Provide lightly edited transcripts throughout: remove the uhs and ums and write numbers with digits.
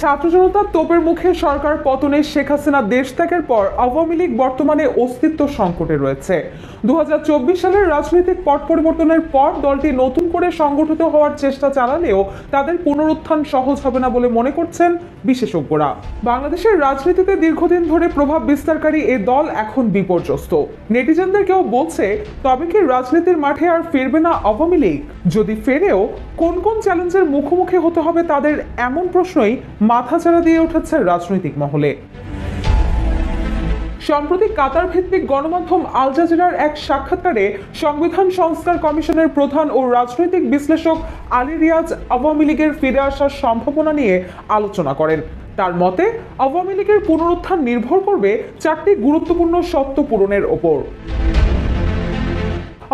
ছাত্র জনতার তোপের মুখে সরকার পতনে শেখ হাসিনা দেশ ত্যাগের পর আওয়ামী লীগ বর্তমানে অস্তিত্ব সংকটে রয়েছে। 2024 সালের রাজনৈতিক পট পরিবর্তনের পর দলটি নতুন করে সংগঠিত হওয়ার চেষ্টা চালালেও তাদের পুনরুত্থান সহজ হবে না বলে মনে করছেন বিশেষজ্ঞরা। বাংলাদেশের রাজনীতিতে দীর্ঘদিন ধরে প্রভাব বিস্তারকারী এই দল এখন বিপর্যস্ত। নেটিজেনদের কেউ বলছে, তবে কি রাজনীতির মাঠে আর ফিরবে না আওয়ামী লীগ? যদি ফেরেও কোন কোন চ্যালেঞ্জের মুখোমুখি হতে হবে তাদের, এমন প্রশ্নই মাথাচাড়া দিয়ে উঠেছে রাজনৈতিক মহলে। সম্প্রতি কাতার ভিত্তিক গণমাধ্যম আল জাজিরার এক সাক্ষাৎকারে সংবিধান সংস্কার কমিশনের প্রধান ও রাজনৈতিক বিশ্লেষক আলী রিয়াজ আওয়ামী লীগের ফিরে আসার সম্ভাবনা নিয়ে আলোচনা করেন। তার মতে, আওয়ামী লীগের পুনরুত্থান নির্ভর করবে 4টি গুরুত্বপূর্ণ শর্ত পূরণের ওপর।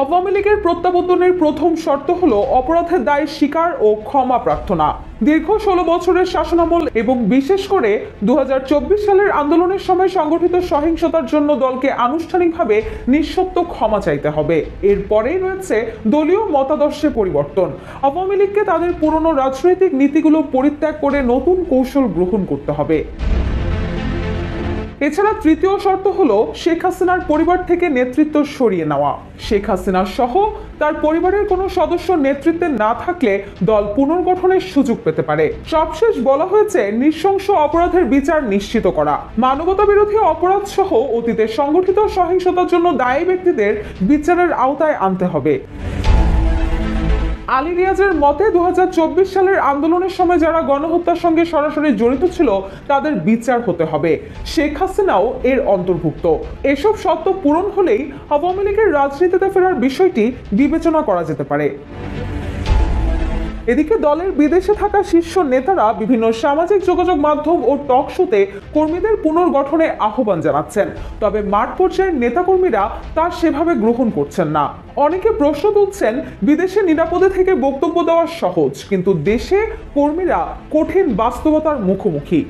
আওয়ামী লীগের প্রত্যাবর্তনের প্রথম শর্ত হলো অপরাধের দায় স্বীকার ও ক্ষমা প্রার্থনা। দীর্ঘ 16 বছরের শাসনামল এবং বিশেষ করে 2024 সালের আন্দোলনের সময় সংগঠিত সহিংসতার জন্য দলকে আনুষ্ঠানিকভাবে নিঃশর্ত ক্ষমা চাইতে হবে। এরপরেই রয়েছে দলীয় মতাদর্শে পরিবর্তন। আওয়ামী লীগকে তাদের পুরনো রাজনৈতিক নীতিগুলো পরিত্যাগ করে নতুন কৌশল গ্রহণ করতে হবে। এছাড়া তৃতীয় শর্ত হলো শেখ হাসিনার পরিবার থেকে নেতৃত্ব সরিয়ে নেওয়া। শেখ হাসিনা সহ তার পরিবারের কোনো সদস্য নেতৃত্বে না থাকলে দল পুনর্গঠনের সুযোগ পেতে পারে। সবশেষ বলা হয়েছে নৃশংস অপরাধের বিচার নিশ্চিত করা, মানবতা বিরোধী অপরাধ সহ অতীতে সংগঠিত সহিংসতার জন্য দায়ী ব্যক্তিদের বিচারের আওতায় আনতে হবে। আলী রিয়াজের মতে 2024 সালের আন্দোলনের সময় যারা গণহত্যার সঙ্গে সরাসরি জড়িত ছিল তাদের বিচার হতে হবে। শেখ হাসিনাও এর অন্তর্ভুক্ত। এসব শর্ত পূরণ হলেই আওয়ামী লীগের রাজনীতিতে ফেরার বিষয়টি বিবেচনা করা যেতে পারে। এদিকে দলের বিদেশে থাকা শীর্ষ নেতারা বিভিন্ন সামাজিক যোগাযোগ মাধ্যম ও টক শোতে কর্মীদের পুনর্গঠনে আহ্বান জানাচ্ছেন, তবে মাঠ পর্যায়ের নেতাকর্মীরা তা সেভাবে গ্রহণ করছেন না। অনেকে প্রশ্ন তুলছেন, বিদেশে নিরাপদে থেকে বক্তব্য দেওয়া সহজ, কিন্তু দেশে কর্মীরা কঠিন বাস্তবতার মুখোমুখি।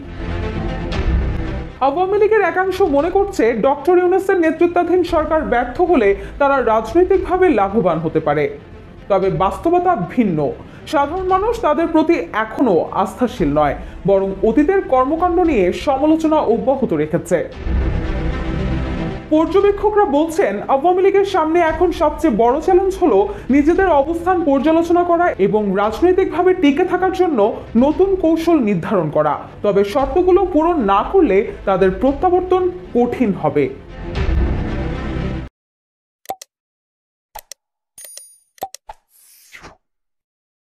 আওয়ামী লীগের একাংশ মনে করছে ডক্টর ইউনূসের নেতৃত্বাধীন সরকার ব্যর্থ হলে তারা রাজনৈতিকভাবে লাভবান হতে পারে, তবে বাস্তবতা ভিন্ন। সাধারণ মানুষ তাদের প্রতি এখনো আস্থাশীল নয়, বরং অতীতের কর্মকাণ্ড নিয়ে সমালোচনা অব্যাহত রেখেছে। পর্যবেক্ষকরা বলছেন, আওয়ামী লীগের সামনে এখন সবচেয়ে বড় চ্যালেঞ্জ হলো নিজেদের অবস্থান পর্যালোচনা করা এবং রাজনৈতিকভাবে টিকে থাকার জন্য নতুন কৌশল নির্ধারণ করা। তবে শর্তগুলো পূরণ না করলে তাদের প্রত্যাবর্তন কঠিন হবে।